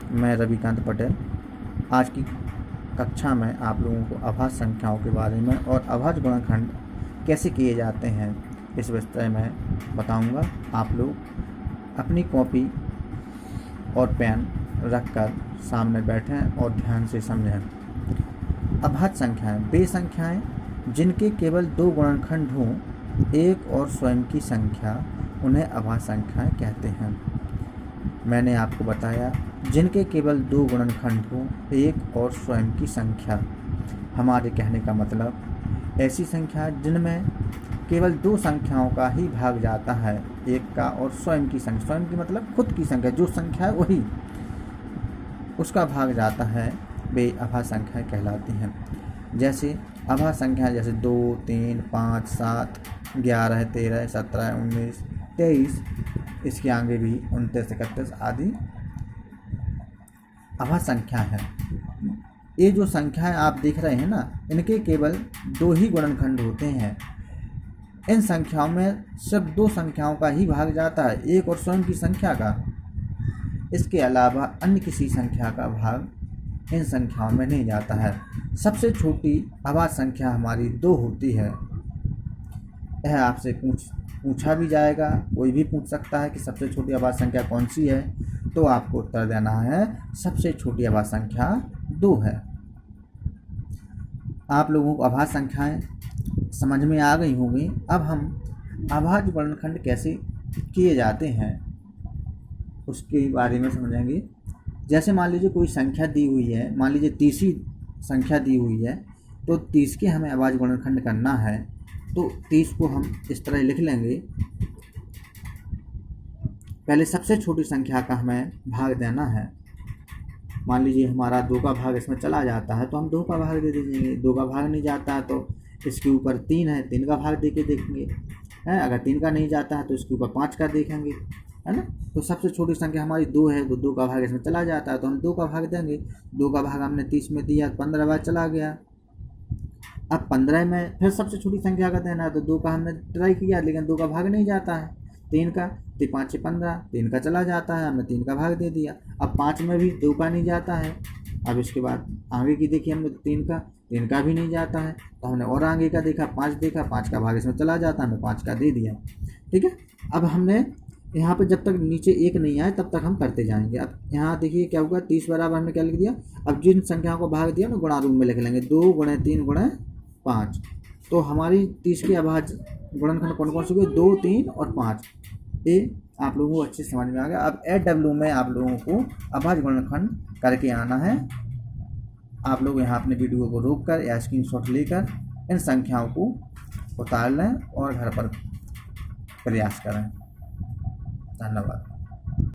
मैं रविकांत पटेल। आज की कक्षा में आप लोगों को अभाज्य संख्याओं के बारे में और अभाज्य गुणनखंड कैसे किए जाते हैं इस विषय में बताऊंगा। आप लोग अपनी कॉपी और पेन रखकर सामने बैठें और ध्यान से समझें। अभाज्य संख्याएं वे संख्याएं जिनके केवल दो गुणनखंड हों, एक और स्वयं की संख्या, उन्हें अभाज्य संख्याएं कहते हैं। मैंने आपको बताया जिनके केवल दो गुणनखंड हो, एक और स्वयं की संख्या। हमारे कहने का मतलब ऐसी संख्या जिनमें केवल दो संख्याओं का ही भाग जाता है, एक का और स्वयं की संख्या। स्वयं की मतलब खुद की संख्या, जो संख्या है वही उसका भाग जाता है, वे अभाज्य संख्याएं कहलाती हैं। जैसे अभाज्य संख्या जैसे 2, 3, 5, 7, 11, 13, 17, 19, 23, इसके आगे भी 29, 31 आदि अभाज्य संख्या है। ये जो संख्याएं आप देख रहे हैं ना, इनके केवल दो ही गुणनखंड होते हैं। इन संख्याओं में सिर्फ दो संख्याओं का ही भाग जाता है, एक और स्वयं की संख्या का। इसके अलावा अन्य किसी संख्या का भाग इन संख्याओं में नहीं जाता है। सबसे छोटी अभाज्य संख्या हमारी 2 होती है। यह आपसे पूछा भी जाएगा, कोई भी पूछ सकता है कि सबसे छोटी अभाज्य संख्या कौन सी है, तो आपको उत्तर देना है सबसे छोटी अभाज्य संख्या 2 है। आप लोगों को अभाज्य संख्याएं समझ में आ गई होंगी। अब हम अभाज्य गुणनखंड कैसे किए जाते हैं उसके बारे में समझेंगे। जैसे मान लीजिए कोई संख्या दी हुई है, मान लीजिए 30 संख्या दी हुई है, तो 30 के हमें अभाज्य गुणनखंड करना है। तो 30 को हम इस तरह लिख लेंगे। पहले सबसे छोटी संख्या का हमें भाग देना है। मान लीजिए हमारा 2 का भाग इसमें चला जाता है, तो हम 2 का भाग दे दीजिए। 2 का भाग नहीं जाता है तो इसके ऊपर 3 है, 3 का भाग दे के देखेंगे है। अगर 3 का नहीं जाता है तो इसके ऊपर 5 का देखेंगे, है ना। तो सबसे छोटी संख्या हमारी 2 है, तो 2 का भाग इसमें चला जाता है तो हम 2 का भाग देंगे। 2 का भाग हमने 30 में दिया, 15 बार चला गया। अब 15 में फिर सबसे छोटी संख्या का देना है, तो 2 का हमने ट्राई किया लेकिन 2 का भाग नहीं जाता है। 3 का, तो 5 से 15, 3 का चला जाता है, हमने 3 का भाग दे दिया। अब 5 में भी 2 का नहीं जाता है। अब इसके बाद आगे की देखिए हमने 3 का भी नहीं जाता है, तो हमने और आगे का देखा, 5 देखा, 5 का भाग इसमें चला जाता है, हमने 5 का दे दिया। ठीक है। अब हमने यहाँ पे जब तक नीचे 1 नहीं आए तब तक हम करते जाएंगे। अब यहाँ देखिए क्या होगा, 30 बराबर हमने क्या लिख दिया। अब जिन संख्याओं को भाग दिया ना, गुणा रूप में लिख लेंगे, 2 × 3 × 5। तो हमारी 30 के अभाज्य गुणनखंड कौन कौन से हुए, 2, 3 और 5। ये आप लोगों को अच्छे समझ में आ गया। अब AW में आप लोगों को अभाज्य गुणनखंड करके आना है। आप लोग यहाँ अपने वीडियो को रोककर या स्क्रीनशॉट लेकर इन संख्याओं को उतार लें और घर पर प्रयास करें। धन्यवाद।